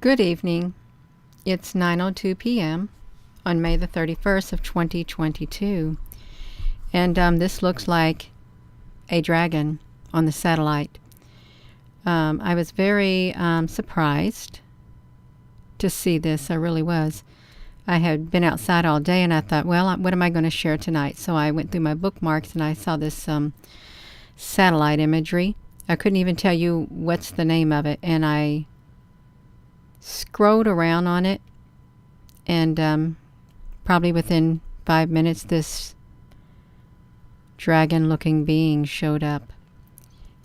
Good evening. It's 9:02 p.m. on May the 31st of 2022. And this looks like a dragon on the satellite. I was very surprised to see this. I really was. I had been outside all day and I thought, well, what am I going to share tonight? So I went through my bookmarks and I saw this satellite imagery. I couldn't even tell you what's the name of it. And I scrolled around on it, and probably within 5 minutes this dragon looking being showed up,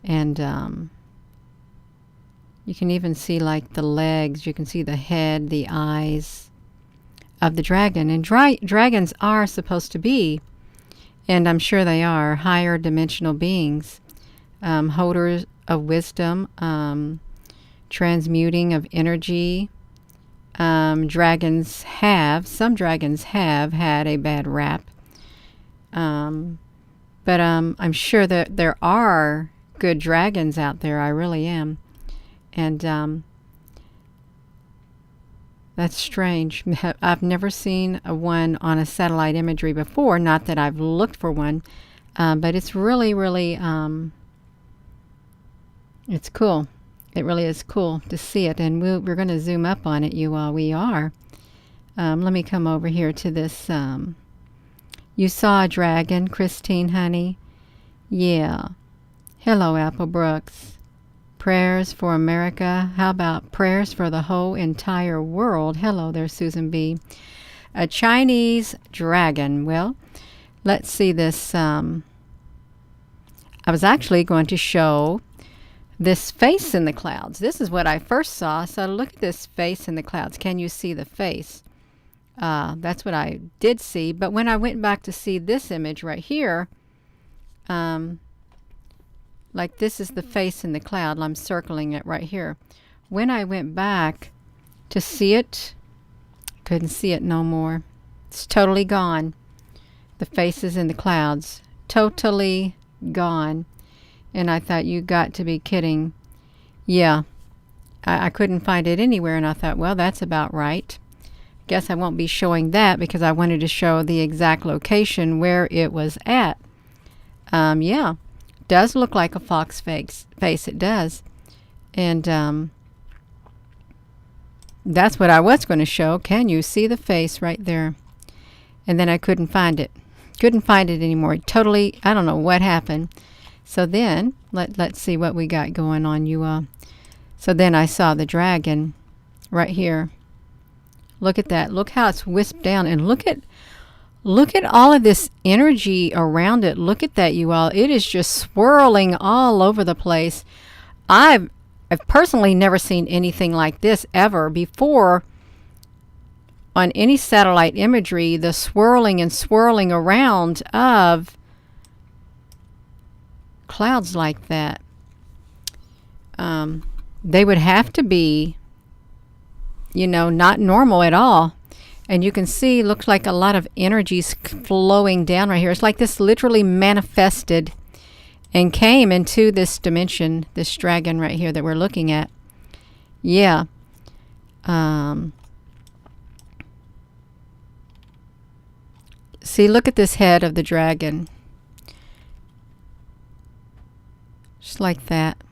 and you can even see like the legs, you can see the head, the eyes of the dragon. And dragons are supposed to be, and I'm sure they are, higher dimensional beings, holders of wisdom, transmuting of energy. Some dragons have had a bad rap. But I'm sure that there are good dragons out there. I really am. And that's strange. I've never seen one on a satellite imagery before. Not that I've looked for one. But it's really, really, it's cool. It really is cool to see it, and we're going to zoom up on it, you all. We are. Let me come over here to this. You saw a dragon, Christine, honey? Yeah. Hello, Apple Brooks. Prayers for America. How about prayers for the whole entire world? Hello there, Susan B. A Chinese dragon. Well, let's see this. I was actually going to show this face in the clouds. This is what I first saw. So look at this face in the clouds. Can you see the face? That's what I did see. But when I went back to see this image right here, like this is the face in the cloud. I'm circling it right here. When I went back to see it, couldn't see it no more. It's totally gone. The faces in the clouds, totally gone. And I thought, you got to be kidding. Yeah, I couldn't find it anywhere, and I thought, well, that's about right. Guess I won't be showing that because I wanted to show the exact location where it was at. Yeah, does look like a fox face. It does. And that's what I was going to show. Can you see the face right there? And then I couldn't find it. Couldn't find it anymore. Totally, I don't know what happened. So then, let's see what we got going on, you all. So then I saw the dragon right here. Look at that. Look how it's wisped down. And look at all of this energy around it. Look at that, you all. It is just swirling all over the place. I've personally never seen anything like this ever before on any satellite imagery. The swirling and swirling around of clouds like that. They would have to be, not normal at all. And you can see, looks like a lot of energy's flowing down right here. It's like this literally manifested and came into this dimension, this dragon right here that we're looking at. Yeah. See, look at this head of the dragon. Just like that.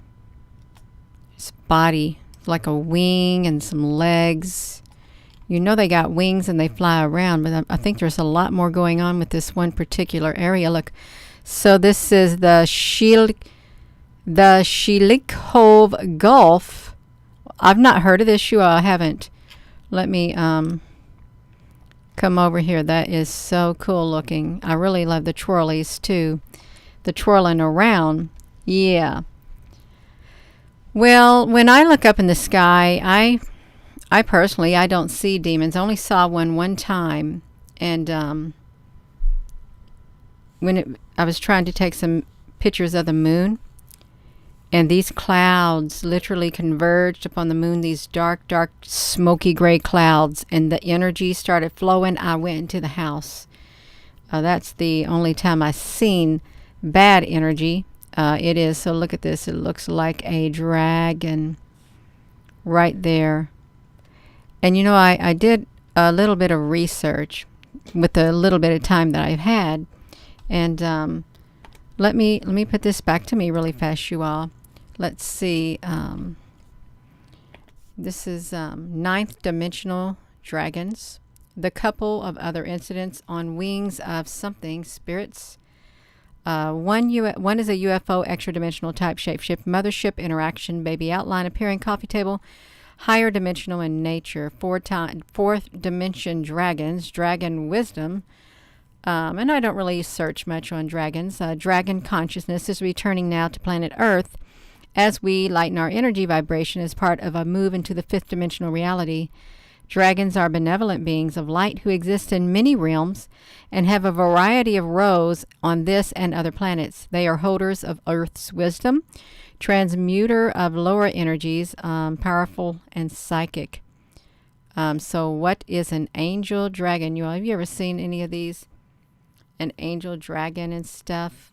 His body, like a wing and some legs. They got wings and they fly around, but I think there's a lot more going on with this one particular area. Look, so this is the Shilikhov Gulf. I've not heard of this, you all. I haven't. Let me come over here. That is so cool looking. I really love the twirlies too. The twirling around. Yeah. Well, when I look up in the sky, I personally, I don't see demons. I only saw one time. And I was trying to take some pictures of the moon, and these clouds literally converged upon the moon, these dark, smoky gray clouds, and the energy started flowing. I went into the house. That's the only time I've seen bad energy. It is. So look at this. It looks like a dragon right there. And you know, I did a little bit of research with the little bit of time that I've had, and let me put this back to me really fast, you all. Let's see. This is ninth dimensional dragons. The couple of other incidents on wings of something spirits. One is a UFO extra dimensional type shapeshift mothership interaction baby outline appearing coffee table. Higher dimensional in nature. Fourth dimension dragons. Dragon wisdom. And I don't really search much on dragons. Dragon consciousness is returning now to planet Earth as we lighten our energy vibration as part of a move into the fifth dimensional reality. Dragons are benevolent beings of light who exist in many realms and have a variety of roles on this and other planets. They are holders of Earth's wisdom, transmuter of lower energies, powerful and psychic. So what is an angel dragon? Have you ever seen any of these? An angel dragon and stuff?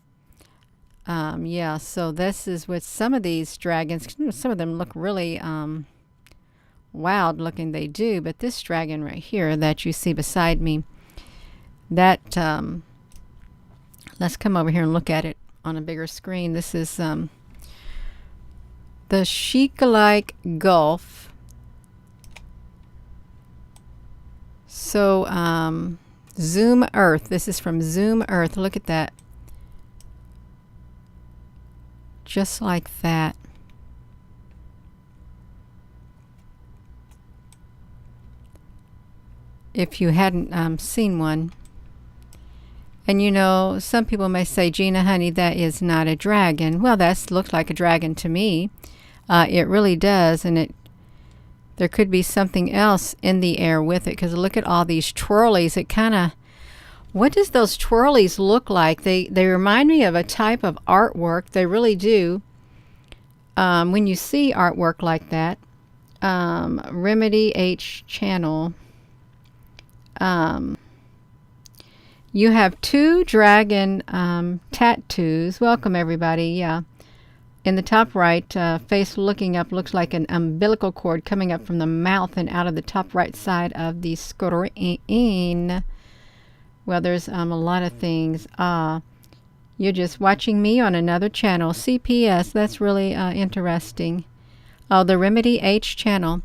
Yeah, so this is with some of these dragons. Some of them look really wild looking, they do, but this dragon right here that you see beside me, that let's come over here and look at it on a bigger screen. This is the Sheik-like Gulf. So Zoom Earth. This is from Zoom Earth. Look at that. Just like that. If you hadn't seen one. And you know, some people may say, Gina, honey, that is not a dragon. Well, that looks like a dragon to me. It really does, and there could be something else in the air with it, because look at all these twirlies. It kind of, what does those twirlies look like? They remind me of a type of artwork. They really do. When you see artwork like that, Remedy H channel, you have two dragon tattoos. Welcome everybody. Yeah. In the top right, face looking up looks like an umbilical cord coming up from the mouth and out of the top right side of the screen. Well, there's a lot of things. You're just watching me on another channel, CPS. That's really interesting. Oh, the Remedy H channel.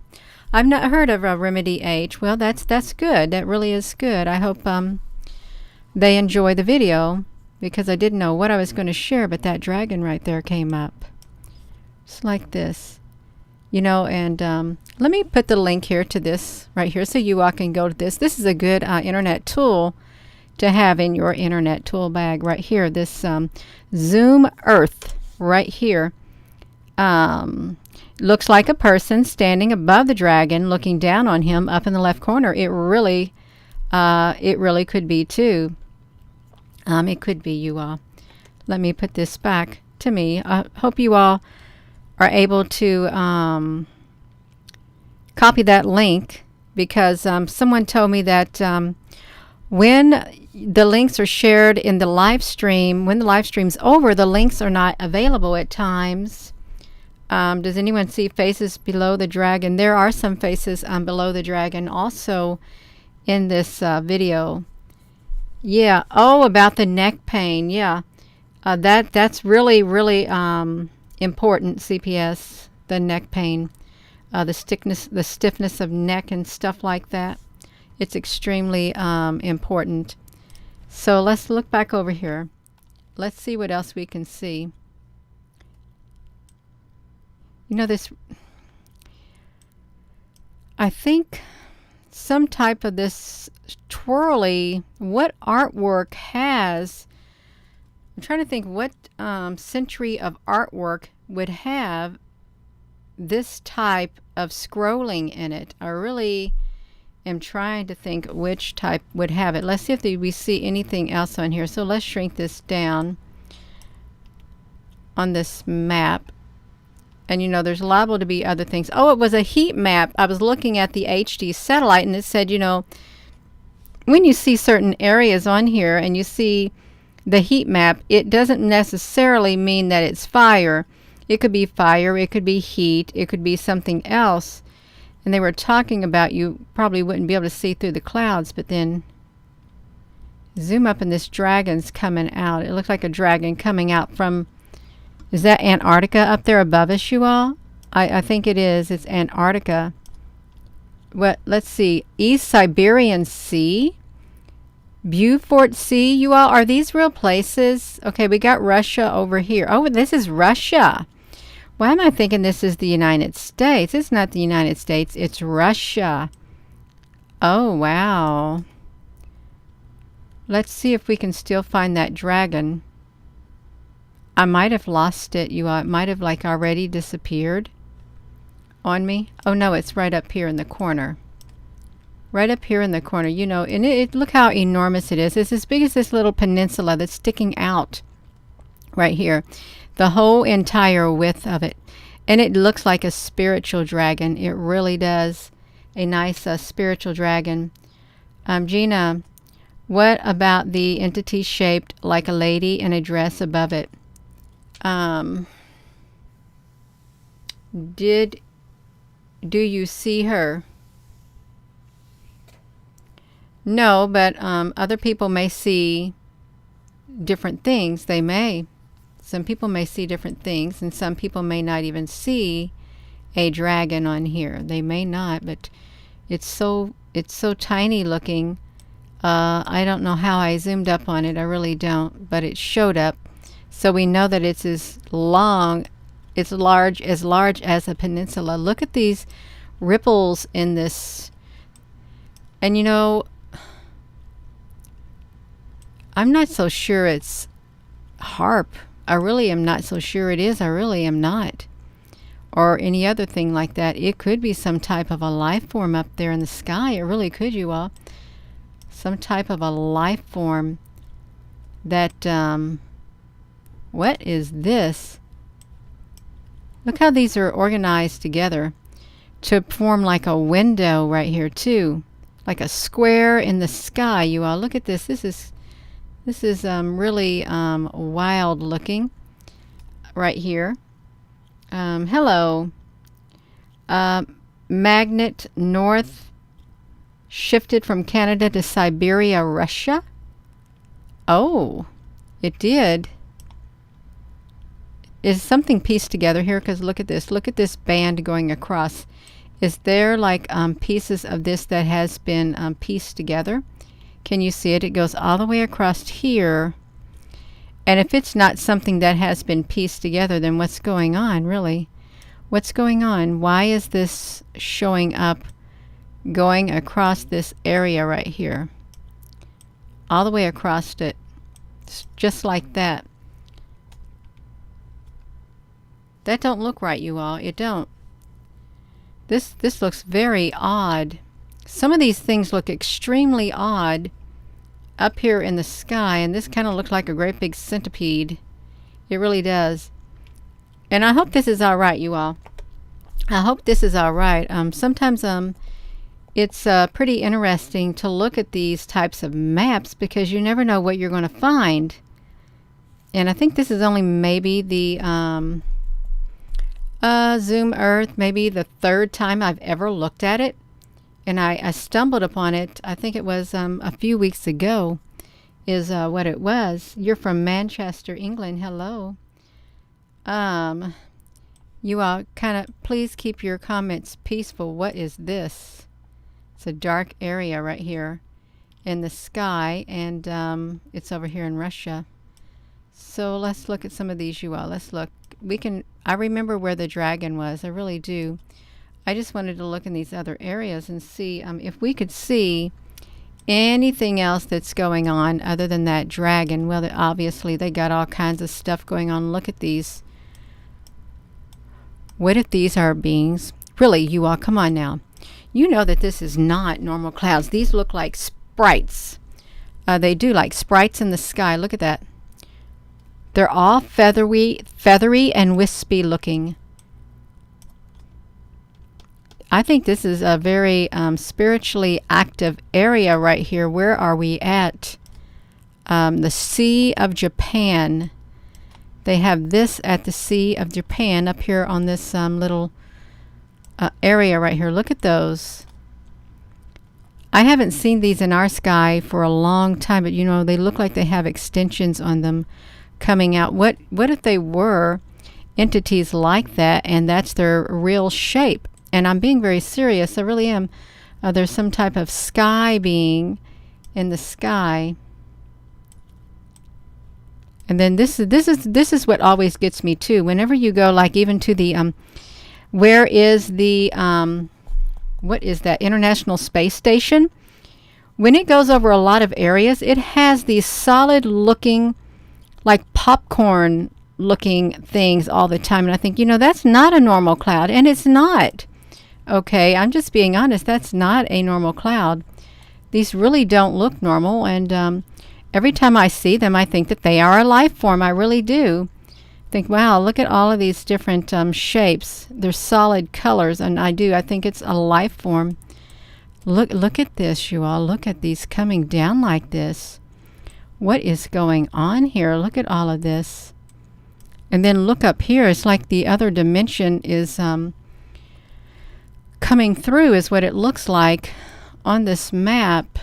I've not heard of a Remedy H. Well, that's good. That really is good. I hope they enjoy the video, because I didn't know what I was going to share, but that dragon right there came up. It's like this. You know, and let me put the link here to this right here so you all can go to this. This is a good internet tool to have in your internet tool bag right here. This Zoom Earth right here looks like a person standing above the dragon looking down on him up in the left corner. It really could be too. It could be, you all. Let me put this back to me. I hope you all are able to copy that link, because someone told me that when the links are shared in the live stream, when the live stream's over, the links are not available at times. Does anyone see faces below the dragon? There are some faces below the dragon also in this video. Yeah. Oh, about the neck pain. Yeah. That's really important, CPS, the neck pain, the stiffness of neck and stuff like that. It's extremely important. So let's look back over here. Let's see what else we can see. You know, this, I think some type of this twirly, what artwork has, I'm trying to think what century of artwork would have this type of scrolling in it. I really am trying to think which type would have it. Let's see if we see anything else on here. So let's shrink this down on this map. And you know, there's liable to be other things. Oh, it was a heat map. I was looking at the HD satellite, and it said, you know, when you see certain areas on here and you see the heat map, it doesn't necessarily mean that it's fire. It could be fire, it could be heat, it could be something else. And they were talking about you probably wouldn't be able to see through the clouds, but then zoom up and this dragon's coming out. It looks like a dragon coming out from, is that Antarctica up there above us, you all? I think it is. It's Antarctica. What? Let's see. East Siberian Sea. Beaufort Sea, you all. Are these real places? Okay, we got Russia over here. Oh, this is Russia. Why am I thinking this is the United States? It's not the United States. It's Russia. Oh, wow. Let's see if we can still find that dragon. I might have lost it, you all. It might have like already disappeared on me. Oh no, it's right up here in the corner. Right up here in the corner, you know, and look how enormous it is. It's as big as this little peninsula that's sticking out right here. The whole entire width of it. And it looks like a spiritual dragon. It really does. A nice spiritual dragon. Gina, what about the entity shaped like a lady in a dress above it? Do you see her? No, but other people may see different things. They may. Some people may see different things, and some people may not even see a dragon on here. They may not, but it's so tiny looking. I don't know how I zoomed up on it. I really don't, but it showed up. So we know that it's as long, it's large as a peninsula. Look at these ripples in this. And you know, I'm not so sure it's harp. I really am not so sure it is. I really am not. Or any other thing like that. It could be some type of a life form up there in the sky. It really could, you all. Some type of a life form that, what is this? Look how these are organized together to form like a window right here too. Like a square in the sky, you all. Look at this. This is really wild looking right here. Hello. Magnet North shifted from Canada to Siberia, Russia. Oh, it did. Is something pieced together here? Because look at this. Look at this band going across. Is there like pieces of this that has been pieced together? Can you see it? It goes all the way across here. And if it's not something that has been pieced together, then what's going on, really? What's going on? Why is this showing up, going across this area right here? All the way across it. Just like that. That don't look right, you all. It don't. This looks very odd. Some of these things look extremely odd up here in the sky, and this kind of looks like a great big centipede. It really does. And I hope this is all right, you all. I hope this is all right. Sometimes it's pretty interesting to look at these types of maps because you never know what you're going to find. And I think this is only maybe the Zoom Earth, maybe the third time I've ever looked at it. And I stumbled upon it, I think it was a few weeks ago, is what it was. You're from Manchester, England. Hello. You all kind of, please keep your comments peaceful. What is this? It's a dark area right here in the sky, and it's over here in Russia. So let's look at some of these, you all. Let's look. I remember where the dragon was. I really do. I just wanted to look in these other areas and see if we could see anything else that's going on other than that dragon. Well, obviously they got all kinds of stuff going on. Look at these. What if these are beings? Really, you all, come on now. You know that this is not normal clouds. These look like sprites. They do, like sprites in the sky. Look at that. They're all feathery and wispy looking. I think this is a very spiritually active area right here. Where are we at? The Sea of Japan. They have this at the Sea of Japan up here on this little area right here. Look at those. I haven't seen these in our sky for a long time, but you know, they look like they have extensions on them coming out. What if they were entities like that and that's their real shape? And I'm being very serious. I really am. There's some type of sky being in the sky. And then this is what always gets me too. Whenever you go, like even to the where is the what is that, International Space Station? When it goes over a lot of areas, it has these solid looking, like popcorn looking things all the time. And I think, you know, that's not a normal cloud. And it's not. Okay, I'm just being honest. That's not a normal cloud. These really don't look normal. And every time I see them, I think that they are a life form. I really do. Think, wow, look at all of these different shapes. They're solid colors, and I think it's a life form. Look at this, you all. Look at these coming down like this. What is going on here? Look at all of this. And then look up here. It's like the other dimension is coming through, is what it looks like on this map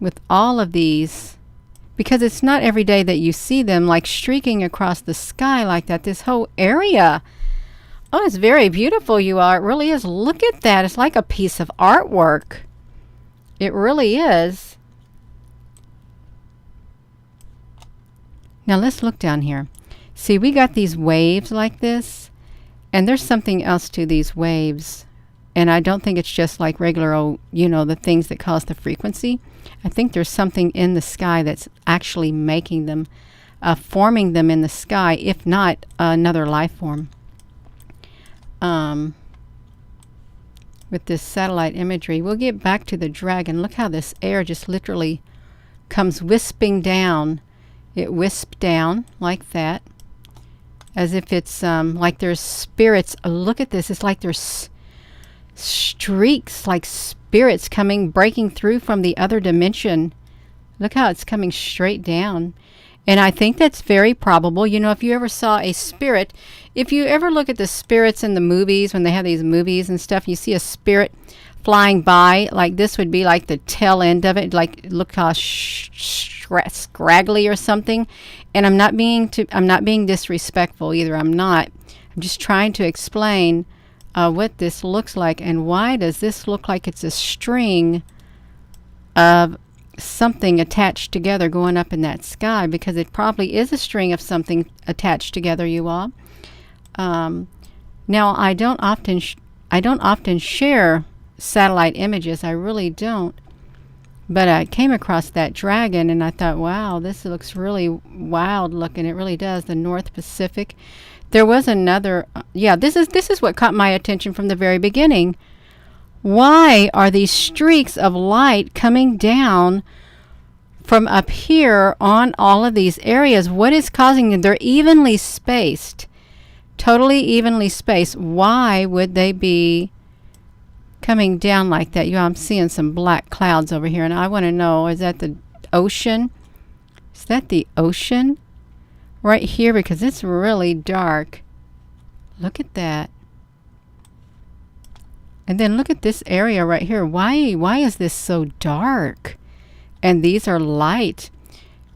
with all of these. Because it's not every day that you see them like streaking across the sky like that. This whole area. Oh, it's very beautiful, you all. It really is. Look at that. It's like a piece of artwork. It really is. Now let's look down here. See, we got these waves like this. And there's something else to these waves. And I don't think it's just like regular old, you know, the things that cause the frequency. I think there's something in the sky that's actually making them, forming them in the sky, if not another life form. With this satellite imagery, we'll get back to the dragon. Look how this air just literally comes wisping down. It wisped down like that, as if it's like there's spirits. Look at this. It's like there's streaks, like spirits breaking through from the other dimension. Look how it's coming straight down. And I think that's very probable. You know, if you ever saw a spirit, if you ever look at the spirits in the movies, when they have these movies and stuff, you see a spirit flying by, like this would be like the tail end of it, like look how scraggly or something. And I'm not being disrespectful either. I'm just trying to explain what this looks like. And why does this look like it's a string of something attached together going up in that sky? Because it probably is a string of something attached together, you all. Now I don't often share satellite images. I really don't. But I came across that dragon and I thought, wow, this looks really wild looking. It really does. The North Pacific. There was another, this is what caught my attention from the very beginning. Why are these streaks of light coming down from up here on all of these areas? What is causing them? They're evenly spaced, totally evenly spaced. Why would they be coming down like that? I'm seeing some black clouds over here, and I want to know, is that the ocean? Is that the ocean? Right here, because it's really dark. Look at that. And then look at this area right here. Why is this so dark? And these are light.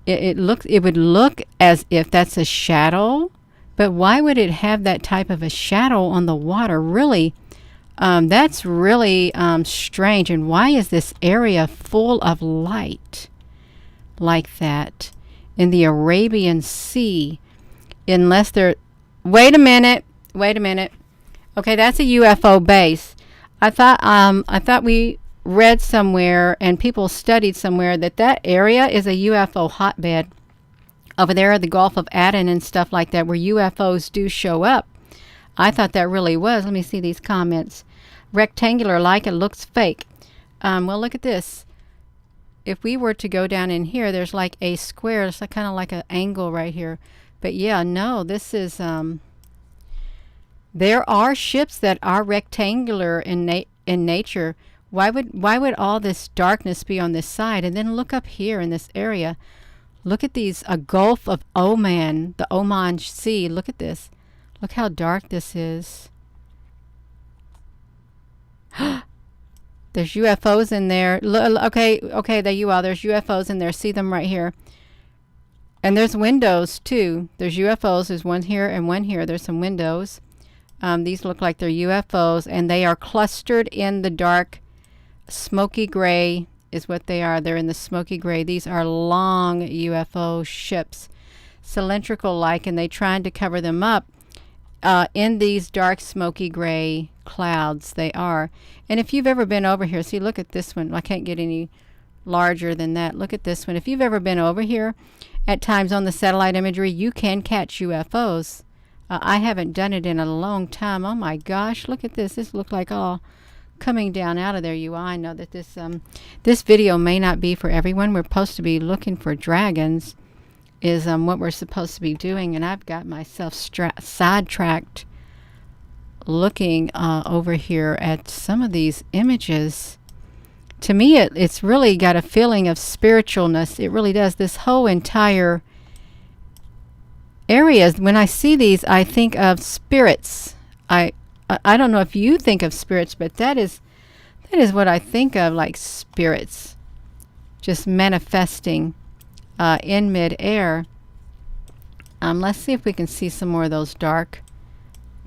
It would look as if that's a shadow, but why would it have that type of a shadow on the water? Really, that's really strange. And why is this area full of light like that in the Arabian Sea? Unless they're... Wait a minute. Okay, that's a UFO base. I thought we read somewhere and people studied somewhere that area is a UFO hotbed. Over there at the Gulf of Aden and stuff like that, where UFOs do show up. I thought that really was. Let me see these comments. Rectangular like it looks fake. Well, look at this. If we were to go down in here, there's like a square. It's like, kind of like an angle right here. But yeah, no, this is... There are ships that are rectangular in nature. Why would all this darkness be on this side? And then look up here in this area. Look at these, a Gulf of Oman, the Oman Sea. Look at this. Look how dark this is. There's UFOs in there. Okay, there you are. There's UFOs in there. See them right here. And there's windows too. There's UFOs. There's one here and one here. There's some windows. These look like they're UFOs, and they are clustered in the dark smoky gray is what they are. They're in the smoky gray. These are long UFO ships, cylindrical like, and they trying to cover them up in these dark smoky gray clouds. They are. And if you've ever been over here, see, look at this one. I can't get any larger than that. Look at this one. If you've ever been over here, at times on the satellite imagery, you can catch UFOs. I haven't done it in a long time. Oh my gosh, look at this. This looks like all coming down out of there. I know that this video may not be for everyone. We're supposed to be looking for dragons is what we're supposed to be doing, and I've got myself sidetracked looking over here at some of these images. To me, it's really got a feeling of spiritualness. It really does. This whole entire area, when I see these, I think of spirits. I don't know if you think of spirits, but that is what I think of, like spirits just manifesting in midair. Let's see if we can see some more of those dark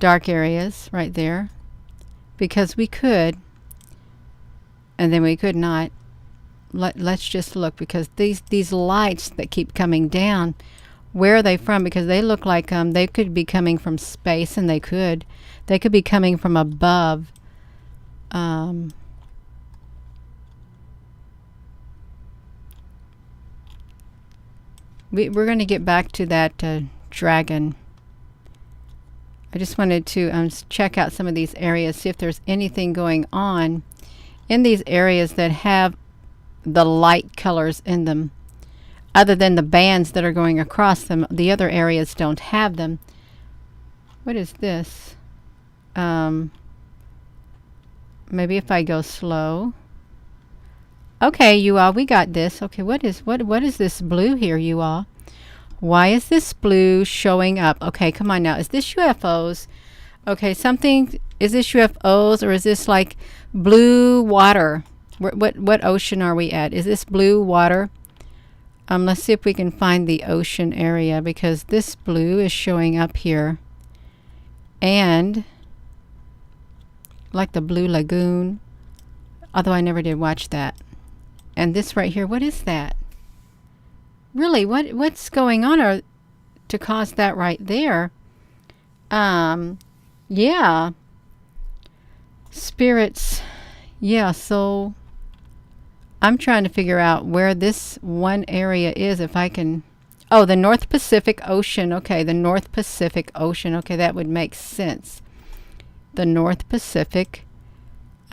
areas right there, because we could, and then we could not. Let's just look, because these lights that keep coming down, where are they from? Because they look like they could be coming from space, and they could be coming from above. We're going to get back to that dragon. I just wanted to check out some of these areas, see if there's anything going on in these areas that have the light colors in them. Other than the bands that are going across them, the other areas don't have them. What is this? Maybe if I go slow. Okay, you all, we got this. Okay, what is this blue here, you all? Why is this blue showing up? Okay, come on now. Is this UFOs? Okay, is this UFOs, or is this like blue water? What ocean are we at? Is this blue water? Let's see if we can find the ocean area, because this blue is showing up here. And like the blue lagoon, although I never did watch that. And this right here, what is that? Really, what's going on to cause that right there? Yeah. Spirits. Yeah, so I'm trying to figure out where this one area is, if I can. Oh, the North Pacific Ocean. Okay, the North Pacific Ocean. Okay, that would make sense. The North Pacific.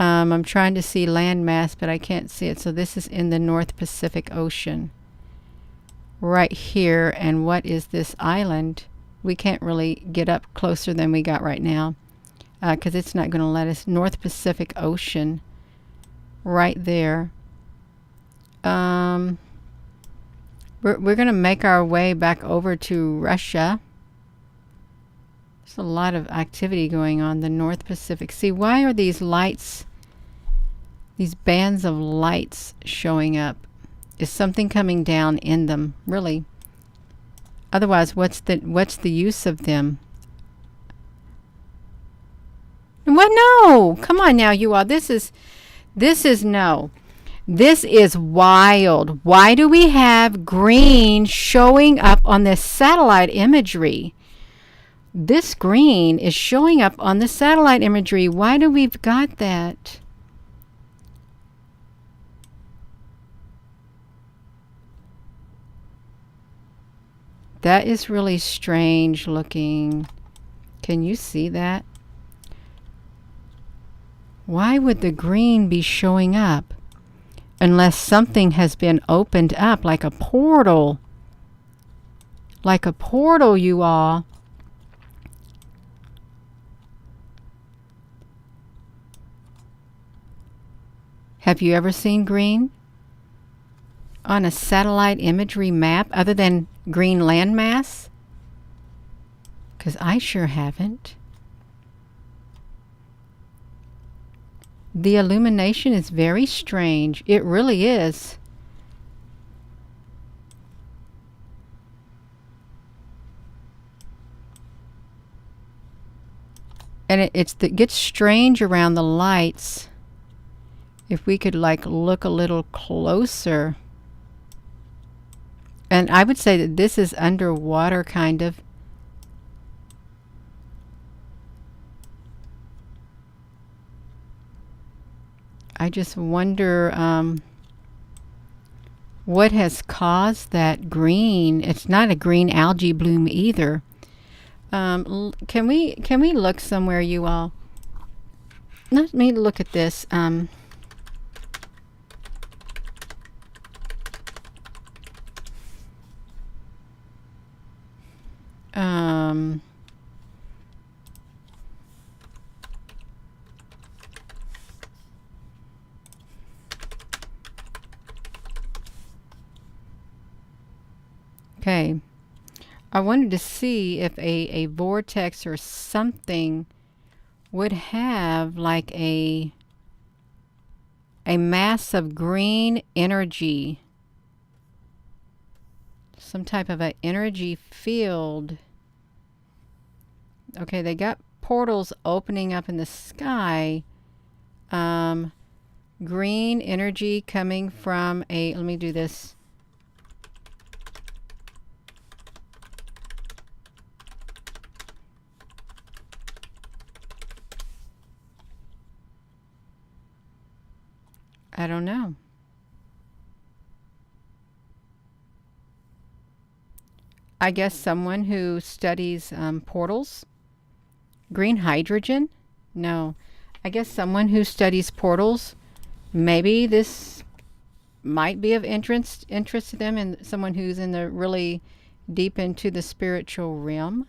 I'm trying to see landmass, but I can't see it. So this is in the North Pacific Ocean. Right here. And what is this island? We can't really get up closer than we got right now, because it's not going to let us. North Pacific Ocean. Right there. We're going to make our way back over to Russia. There's a lot of activity going on. The North Pacific. See, why are these lights, these bands of lights showing up? Is something coming down in them, really? Otherwise, what's the use of them? What? No! Come on now, you all. This is no. This is wild. Why do we have green showing up on this satellite imagery? This green is showing up on the satellite imagery. Why do we've got that? That is really strange looking. Can you see that? Why would the green be showing up? Unless something has been opened up, like a portal. Like a portal, you all. Have you ever seen green on a satellite imagery map other than green landmass? Because I sure haven't. The illumination is very strange. It really is. And it gets strange around the lights. If we could like look a little closer. And I would say that this is underwater kind of. I just wonder what has caused that green. It's not a green algae bloom either. Can we look somewhere, you all? Let me look at this. Okay. I wanted to see if a vortex or something would have like a mass of green energy. Some type of an energy field. Okay, they got portals opening up in the sky. Green energy coming from a, let me do this. I don't know. I guess someone who studies portals. Green hydrogen? No. I guess someone who studies portals. Maybe this might be of interest to them, and someone who's in the really deep into the spiritual realm.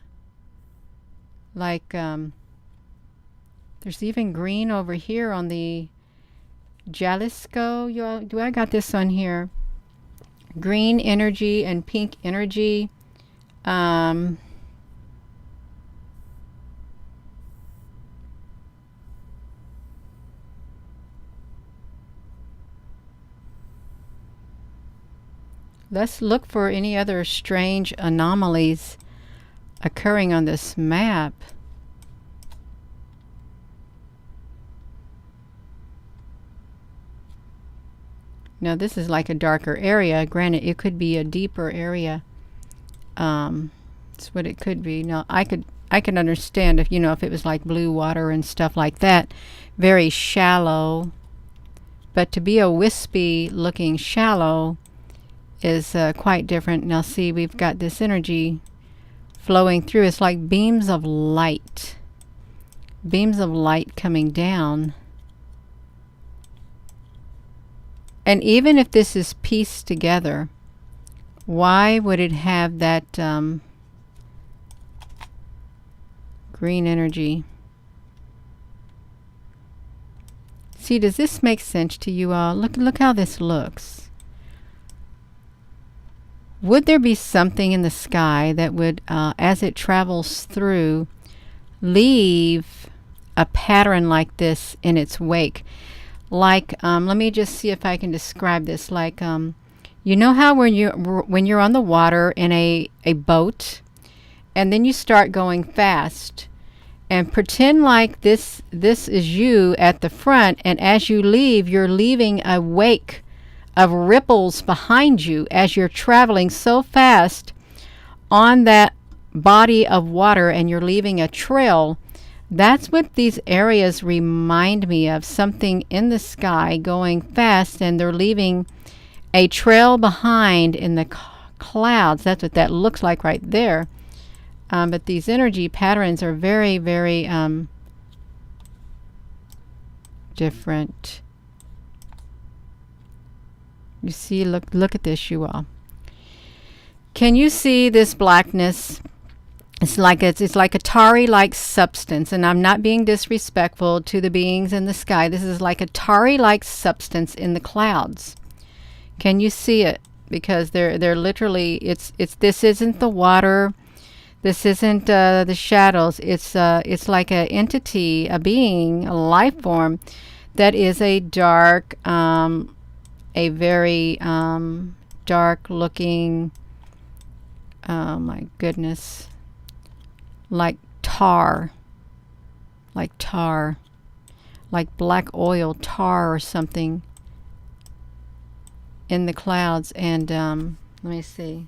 Like there's even green over here on the Jalisco. Do I got this on here? Green energy and pink energy. Let's look for any other strange anomalies occurring on this map. Now this is like a darker area. Granted, it could be a deeper area. That's what it could be. Now I could understand if if it was like blue water and stuff like that, very shallow. But to be a wispy looking shallow is quite different. Now see, we've got this energy flowing through. It's like beams of light coming down. And even if this is pieced together, why would it have that green energy? See, does this make sense to you all? Look how this looks. Would there be something in the sky that would, as it travels through, leave a pattern like this in its wake? Like, let me just see if I can describe this. Like, you know how when you're on the water in a boat, and then you start going fast, and pretend like this is you at the front, and as you leave, you're leaving a wake of ripples behind you as you're traveling so fast on that body of water, and you're leaving a trail. That's what these areas remind me of. Something in the sky going fast, and they're leaving a trail behind in the clouds. That's what that looks like right there. But these energy patterns are very, very different. You see, look at this, you all. Can you see this blackness? It's like a tarry-like substance, and I'm not being disrespectful to the beings in the sky. This is like a tarry-like substance in the clouds. Can you see it? Because they're literally, this isn't the water. This isn't the shadows. It's like an entity, a being, a life form that is a dark, a very dark looking. Oh my goodness, like tar, like tar, like black oil tar or something in the clouds. And let me see.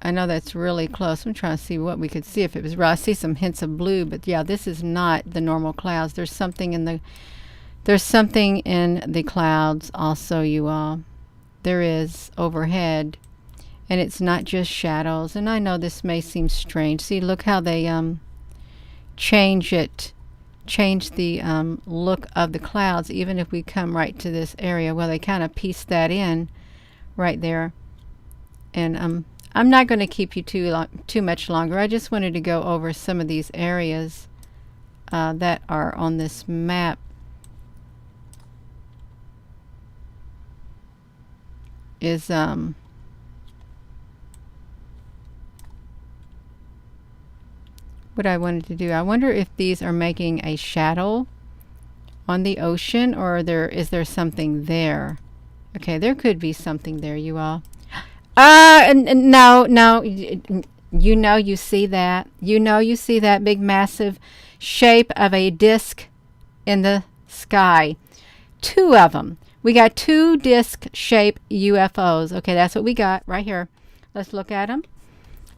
I know that's really close. I'm trying to see what we could see if it was right. I see some hints of blue, but yeah, this is not the normal clouds. There's something in the clouds also, you all. There is overhead, and it's not just shadows. And I know this may seem strange. See, look how they change the look of the clouds. Even if we come right to this area, well, they kind of piece that in right there. And I'm not going to keep you too much longer. I just wanted to go over some of these areas that are on this map. Is what I wanted to do. I wonder if these are making a shadow on the ocean, or is there something there? Okay, there could be something there, you all. No, you see that. You see that big massive shape of a disc in the sky. Two of them. We got two disc-shaped UFOs. Okay, that's what we got right here. Let's look at them.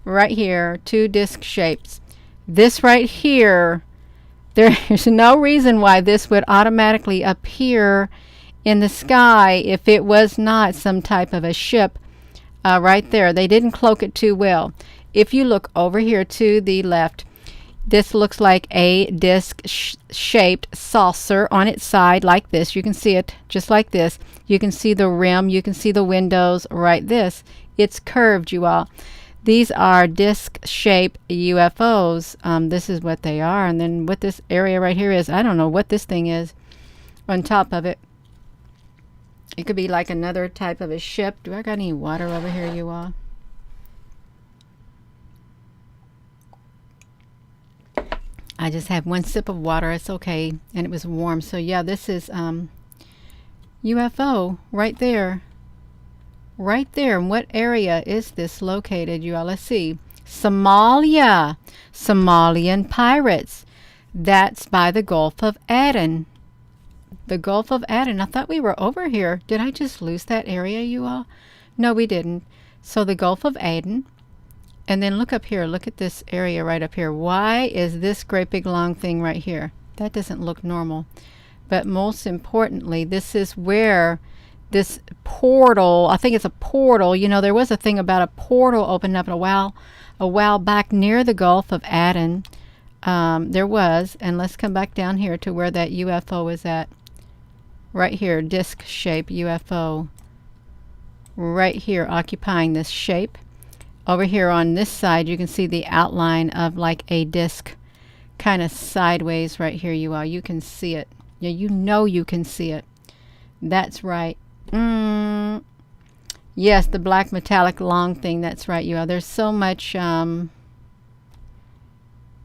Right here, two disc shapes. This right here, there's no reason why this would automatically appear in the sky if it was not some type of a ship right there. They didn't cloak it too well. If you look over here to the left, this looks like a disc-shaped saucer on its side like this. You can see it just like this. You can see the rim. You can see the windows right this. It's curved, you all. These are disc-shaped UFOs. This is what they are. And then what this area right here is, I don't know what this thing is on top of it. It could be like another type of a ship. Do I got any water over here, you all? I just have one sip of water. It's okay. And it was warm. So yeah, this is UFO right there. Right there. And what area is this located, you all? Let's see. Somalia. Somalian pirates. That's by the Gulf of Aden. The Gulf of Aden. I thought we were over here. Did I just lose that area, you all? No, we didn't. So the Gulf of Aden. And then look up here. Look at this area right up here. Why is this great big long thing right here? That doesn't look normal. But most importantly, this is where this portal, I think it's a portal. You know, there was a thing about a portal opening up a while back near the Gulf of Aden. There was. And let's come back down here to where that UFO is at. Right here, disc-shaped UFO. Right here, occupying this shape. Over here on this side, you can see the outline of like a disc kind of sideways right here, you all. You can see it. Yeah, you know you can see it. That's right. Yes, the black metallic long thing. That's right, you all. There's so much, and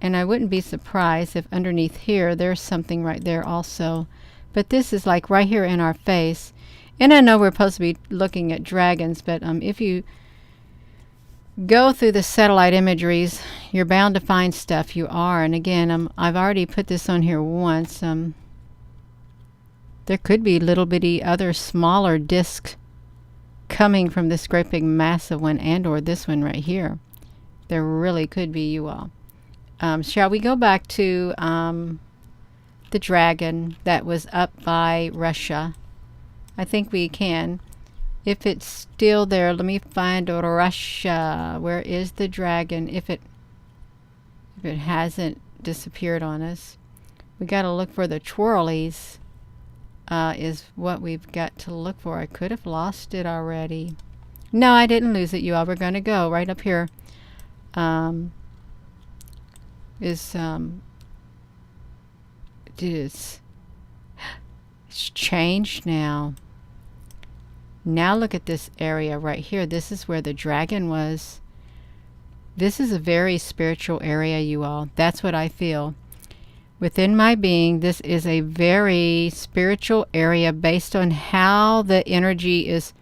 I wouldn't be surprised if underneath here, there's something right there also. But this is like right here in our face. And I know we're supposed to be looking at dragons, but if you go through the satellite imageries, you're bound to find stuff. You are. And again, I've already put this on here once. There could be little bitty other smaller discs coming from this great big massive one, and or this one right here. There really could be, you all. Shall we go back to the dragon that was up by Russia? I think we can. If it's still there, let me find Russia. Where is the dragon? If it hasn't disappeared on us, we got to look for the twirlies. Is what we've got to look for. I could have lost it already. No, I didn't lose it, you all. We're going to go right up here. It's changed now. Now look at this area right here. This is where the dragon was. This is a very spiritual area, you all. That's what I feel. Within my being, this is a very spiritual area based on how the energy is.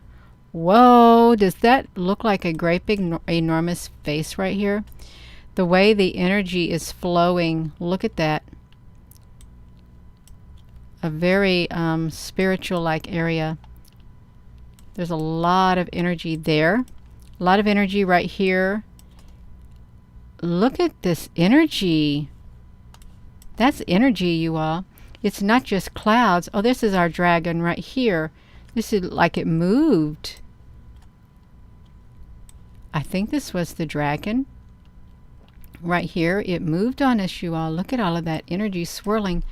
Whoa, does that look like a great big enormous face right here? The way the energy is flowing, look at that. A very spiritual like area. There's a lot of energy there. A lot of energy right here. Look at this energy. That's energy, you all. It's not just clouds. Oh, this is our dragon right here. This is like it moved. I think this was the dragon. Right here, it moved on us, you all. Look at all of that energy swirling.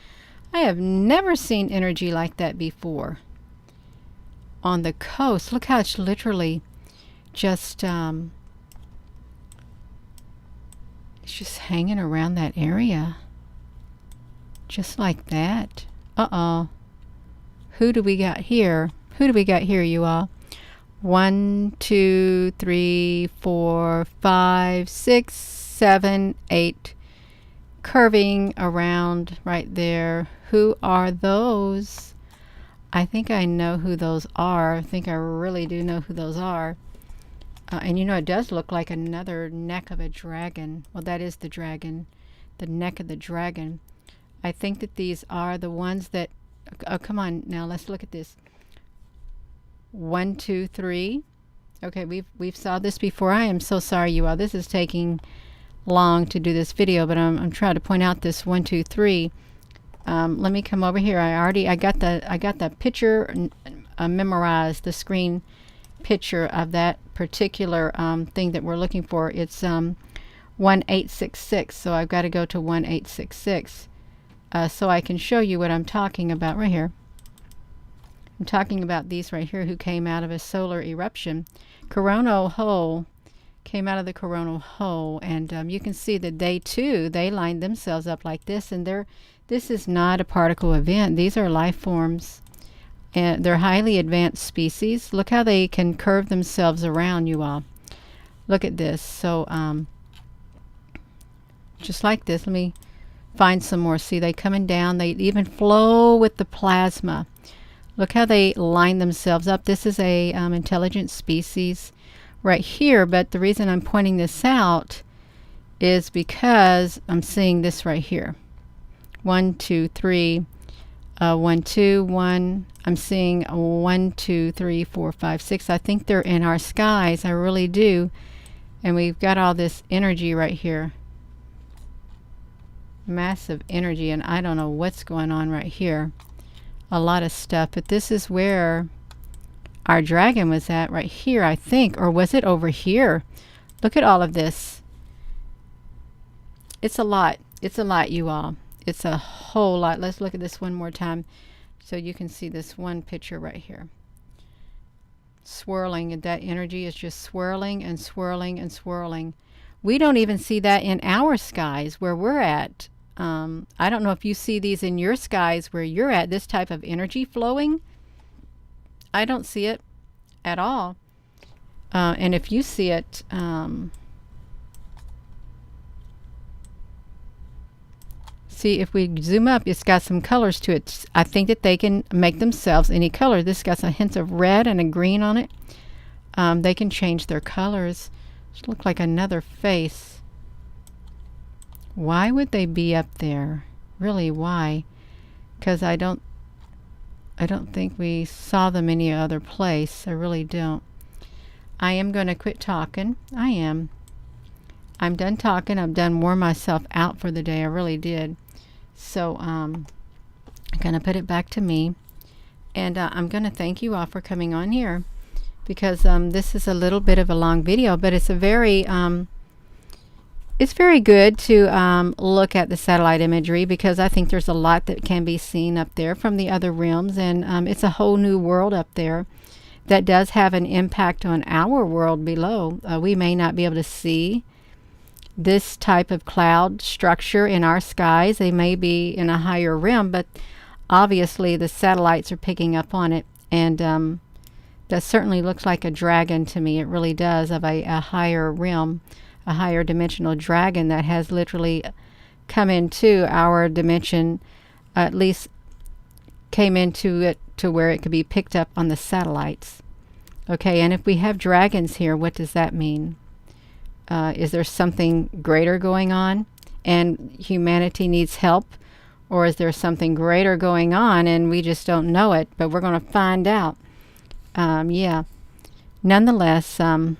I have never seen energy like that before. On the coast, look how it's literally just it's just hanging around that area. Just like that. Uh-oh. Who do we got here? Who do we got here, you all? 1, 2, 3, 4, 5, 6, 7, 8. Curving around right there. Who are those? I think I know who those are. I think I really do know who those are. And you know, it does look like another neck of a dragon. Well, that is the dragon. The neck of the dragon. I think that these are the ones that... Oh, come on. Now, let's look at this. 1, 2, 3. Okay, we've saw this before. I am so sorry, you all. This is taking long to do this video, but I'm trying to point out this 1, 2, 3. Let me come over here. I got the picture memorized, the screen picture of that particular thing that we're looking for. It's 1866. So I've got to go to 1866 so I can show you what I'm talking about right here. I'm talking about these right here who came out of a solar eruption. Coronal hole came out of the coronal hole, and you can see that they too, they lined themselves up like this, and this is not a particle event. These are life forms, and they're highly advanced species. Look how they can curve themselves around, you all. Look at this. So just like this. Let me find some more. See, they coming down. They even flow with the plasma. Look how they line themselves up. This is a intelligent species right here, but the reason I'm pointing this out is because I'm seeing this right here. 1, 2, 3, 1, 2, 1. I'm seeing 1, 2, 3, 4, 5, 6. I think they're in our skies. I really do. And we've got all this energy right here. Massive energy, and I don't know what's going on right here. A lot of stuff, but this is where our dragon was at right here, I think. Or was it over here? Look at all of this. It's a lot. It's a lot, you all. It's a whole lot. Let's look at this one more time so you can see this one picture right here. Swirling, and that energy is just swirling and swirling and swirling. We don't even see that in our skies where we're at. I don't know if you see these in your skies where you're at, this type of energy flowing. I don't see it at all. And if you see it, see, if we zoom up, it's got some colors to it. I think that they can make themselves any color. This got some hints of red and a green on it. They can change their colors. It looks like another face. Why would they be up there? Really, why? Because I don't think we saw them any other place. I really don't. I am going to quit talking. I am. I'm done talking. I've done wore myself out for the day. I really did. So I'm going to put it back to me. And I'm going to thank you all for coming on here. Because this is a little bit of a long video. But it's a very... it's very good to look at the satellite imagery, because I think there's a lot that can be seen up there from the other realms, and it's a whole new world up there that does have an impact on our world below. We may not be able to see this type of cloud structure in our skies. They may be in a higher realm, but obviously the satellites are picking up on it, and That certainly looks like a dragon to me. It really does, of a higher realm, a higher dimensional dragon that has literally come into our dimension, at least came into it to where it could be picked up on the satellites. Okay, and if we have dragons here, what does that mean? Is there something greater going on and humanity needs help? Or is there something greater going on and we just don't know it, but we're going to find out? Yeah. Nonetheless, those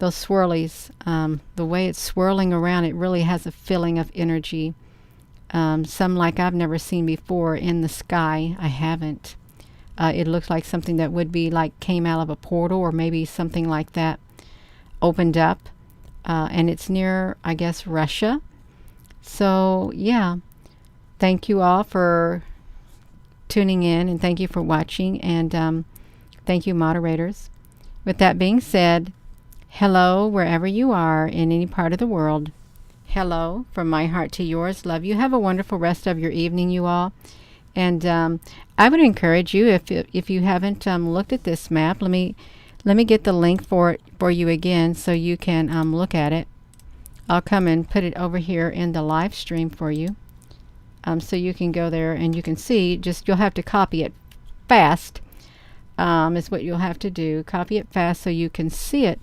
swirlies, the way it's swirling around, it really has a feeling of energy. Some like I've never seen before in the sky. I haven't. It looks like something that would be like came out of a portal, or maybe something like that opened up. And it's near, I guess, Russia. So, yeah. Thank you all for tuning in, and thank you for watching, and thank you, moderators. With that being said, hello wherever you are in any part of the world. Hello from my heart to yours. Love you. Have a wonderful rest of your evening, you all. And I would encourage you, if you haven't looked at this map, let me get the link for you again so you can look at it. I'll come and put it over here in the live stream for you, so you can go there and you can see. Just you'll have to copy it fast. Is what you'll have to do. Copy it fast so you can see it.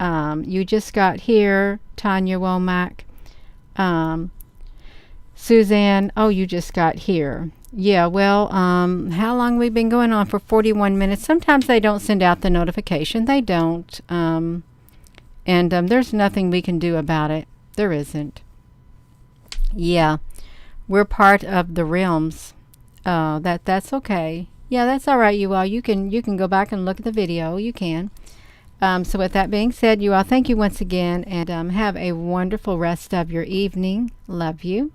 You just got here, Tanya Womack. Suzanne, oh, you just got here. Yeah, well, how long we've been going on? For 41 minutes. Sometimes they don't send out the notification. They don't. And there's nothing we can do about it. There isn't. Yeah, we're part of the realms. That's okay. Yeah, that's all right, you all. You can go back and look at the video. You can. So with that being said, you all, thank you once again, and have a wonderful rest of your evening. Love you.